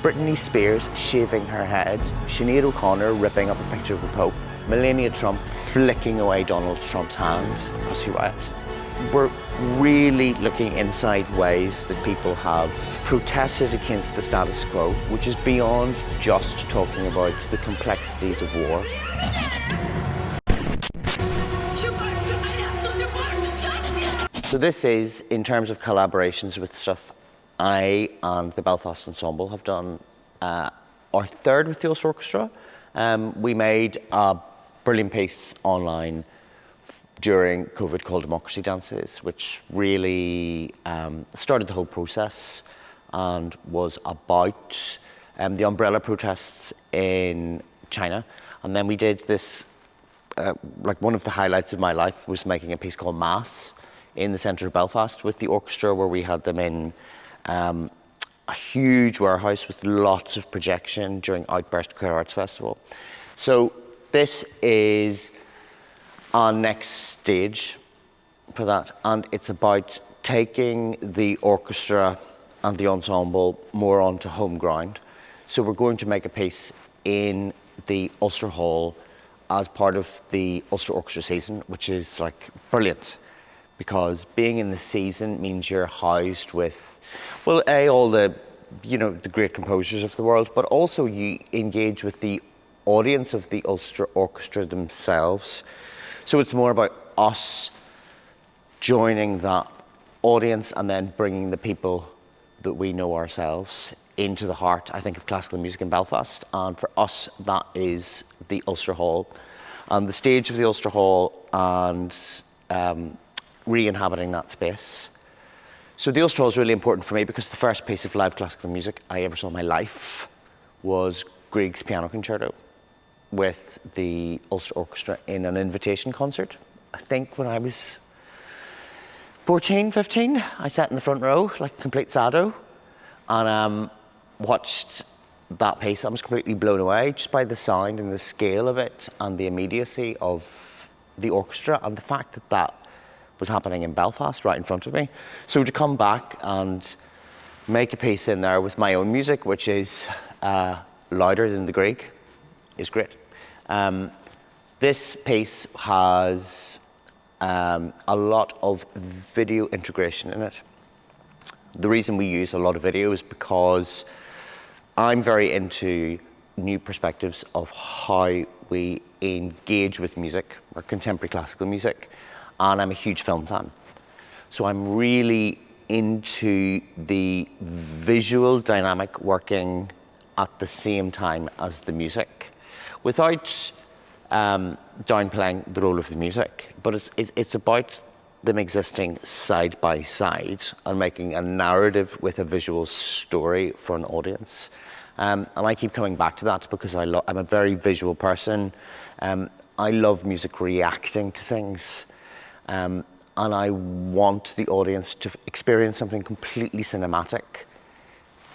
Britney Spears shaving her head, Sinead O'Connor ripping up a picture of the Pope, Melania Trump flicking away Donald Trump's hand, Pussy Riot. We're really looking inside ways that people have protested against the status quo, which is beyond just talking about the complexities of war. So this is, in terms of collaborations with stuff, I and the Belfast Ensemble have done our third with the Ulster Orchestra. We made a brilliant piece online during COVID called Democracy Dances, which really started the whole process and was about the umbrella protests in China. And then we did this, like one of the highlights of my life was making a piece called Mass in the centre of Belfast with the orchestra, where we had them in a huge warehouse with lots of projection during Outburst Queer Arts Festival. So this is our next stage for that, and it's about taking the orchestra and the ensemble more onto home ground. So we're going to make a piece in the Ulster Hall as part of the Ulster Orchestra season, which is like brilliant, because being in the season means you're housed with, well, all the, the great composers of the world, but also you engage with the audience of the Ulster Orchestra themselves. So it's more about us joining that audience and then bringing the people that we know ourselves into the heart, I think, of classical music in Belfast. And for us, that is the Ulster Hall. And the stage of the Ulster Hall and re-inhabiting that space. So the Ulster Hall is really important for me because the first piece of live classical music I ever saw in my life was Grieg's Piano Concerto with the Ulster Orchestra in an invitation concert. I think when I was 14, 15, I sat in the front row like a complete sado and watched that piece. I was completely blown away just by the sound and the scale of it and the immediacy of the orchestra and the fact that that was happening in Belfast right in front of me. So to come back and make a piece in there with my own music, which is louder than the Grieg, is great. This piece has a lot of video integration in it. The reason we use a lot of video is because I'm very into new perspectives of how we engage with music, or contemporary classical music, and I'm a huge film fan. So I'm really into the visual dynamic working at the same time as the music, without downplaying the role of the music, but it's about them existing side by side and making a narrative with a visual story for an audience. And I keep coming back to that because I'm a very visual person. I love music reacting to things. And I want the audience to experience something completely cinematic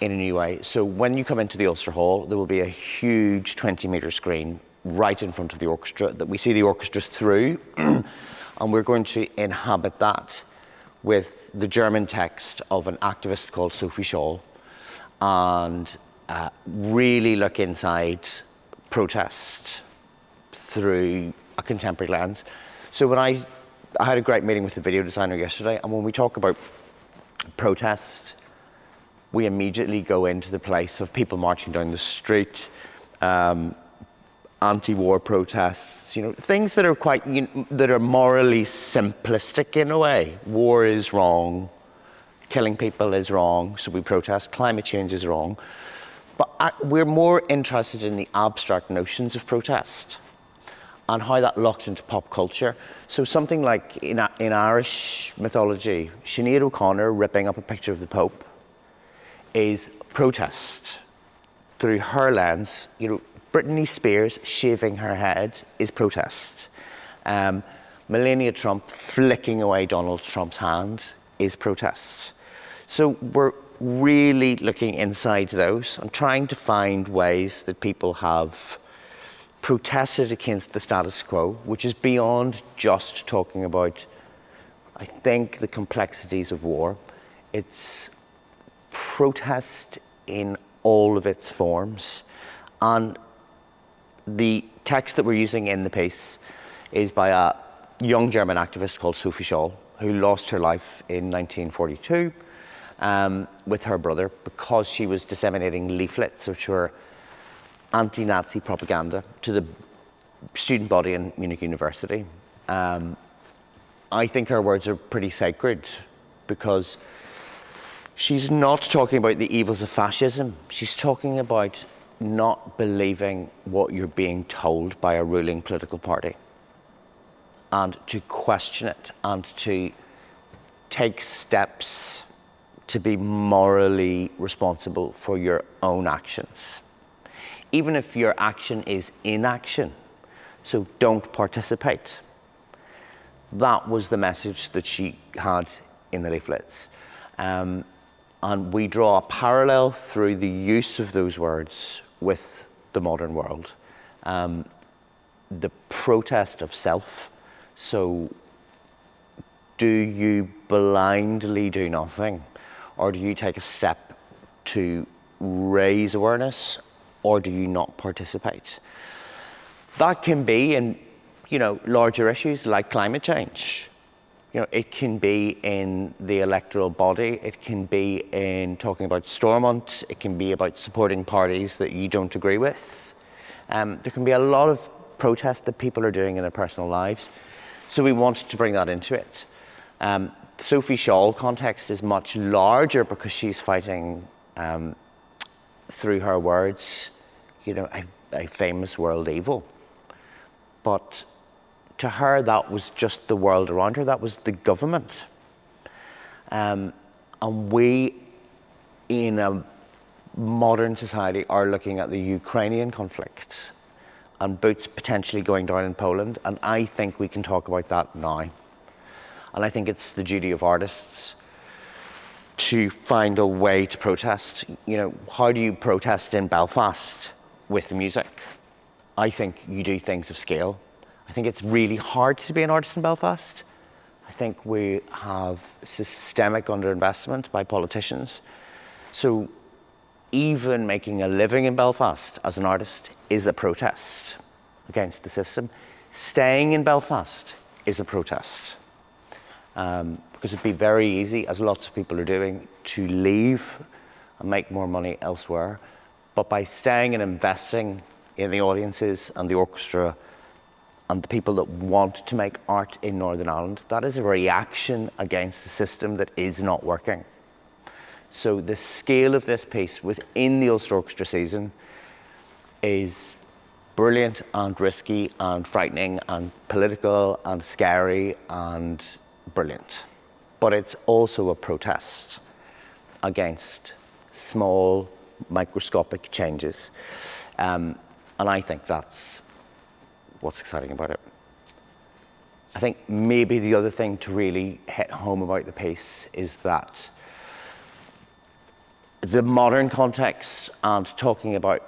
in a new way. So when you come into the Ulster Hall, there will be a huge 20-metre screen right in front of the orchestra that we see the orchestra through. And we're going to inhabit that with the German text of an activist called Sophie Scholl and really look inside protest through a contemporary lens. So when I had a great meeting with the video designer yesterday, and when we talk about protest, we immediately go into the place of people marching down the street, anti-war protests, things that are quite, that are morally simplistic in a way. War is wrong, killing people is wrong, so we protest. Climate change is wrong. But we're more interested in the abstract notions of protest and how that locks into pop culture. So something like in Irish mythology, Sinead O'Connor ripping up a picture of the Pope is protest through her lens. Britney Spears shaving her head is protest. Melania Trump flicking away Donald Trump's hand is protest. So we're really looking inside those and trying to find ways that people have protested against the status quo, which is beyond just talking about, I think, the complexities of war. It's protest in all of its forms. And the text that we're using in the piece is by a young German activist called Sophie Scholl, who lost her life in 1942 with her brother because she was disseminating leaflets which were anti-Nazi propaganda to the student body in Munich University. I think her words are pretty sacred because she's not talking about the evils of fascism. She's talking about not believing what you're being told by a ruling political party, and to question it and to take steps to be morally responsible for your own actions, even if your action is inaction. So don't participate. That was the message that she had in the leaflets. And we draw a parallel through the use of those words with the modern world. The protest of self. So do you blindly do nothing? Or do you take a step to raise awareness? Or do you not participate? That can be in, larger issues like climate change. It can be in the electoral body. It can be in talking about Stormont. It can be about supporting parties that you don't agree with. There can be a lot of protest that people are doing in their personal lives. So we wanted to bring that into it. Sophie Scholl context is much larger because she's fighting through her words, a famous world evil. But to her, that was just the world around her. That was the government. And we, in a modern society, are looking at the Ukrainian conflict and boots potentially going down in Poland. And I think we can talk about that now. And I think it's the duty of artists to find a way to protest. How do you protest in Belfast with music? I think you do things of scale. I think it's really hard to be an artist in Belfast. I think we have systemic underinvestment by politicians. So even making a living in Belfast as an artist is a protest against the system. Staying in Belfast is a protest. Because it'd be very easy, as lots of people are doing, to leave and make more money elsewhere. But by staying and investing in the audiences and the orchestra and the people that want to make art in Northern Ireland, that is a reaction against a system that is not working. So the scale of this piece within the Ulster Orchestra season is brilliant and risky and frightening and political and scary and brilliant. But it's also a protest against small, microscopic changes. And I think that's what's exciting about it. I think maybe the other thing to really hit home about the piece is that the modern context and talking about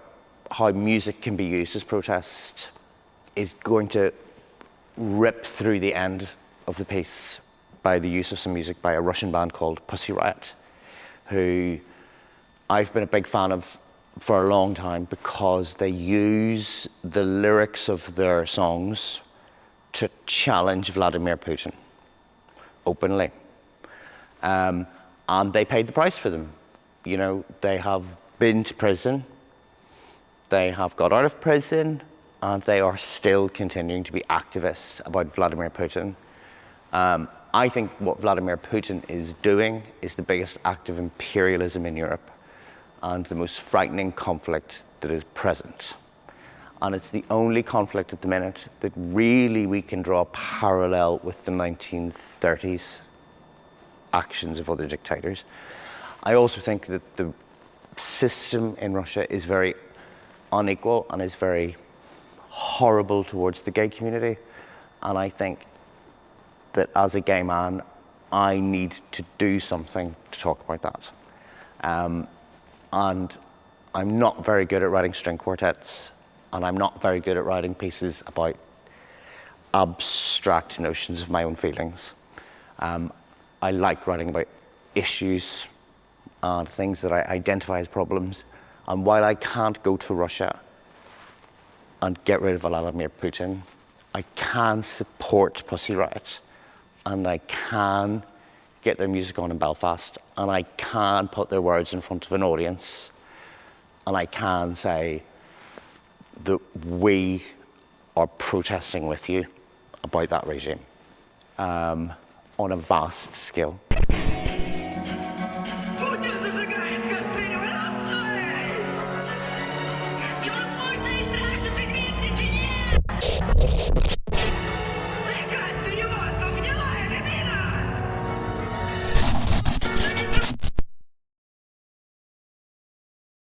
how music can be used as protest is going to rip through the end of the piece by the use of some music by a Russian band called Pussy Riot, who I've been a big fan of for a long time because they use the lyrics of their songs to challenge Vladimir Putin openly. And they paid the price for them. They have been to prison, they have got out of prison, and they are still continuing to be activists about Vladimir Putin. I think what Vladimir Putin is doing is the biggest act of imperialism in Europe and the most frightening conflict that is present. And it's the only conflict at the minute that really we can draw a parallel with the 1930s actions of other dictators. I also think that the system in Russia is very unequal and is very horrible towards the gay community. And I think that as a gay man, I need to do something to talk about that. And I'm not very good at writing string quartets, and I'm not very good at writing pieces about abstract notions of my own feelings. I like writing about issues and things that I identify as problems, And while I can't go to Russia and get rid of Vladimir Putin, I can support Pussy Riot, and I can get their music on in Belfast, and I can put their words in front of an audience, and I can say that we are protesting with you about that regime on a vast scale.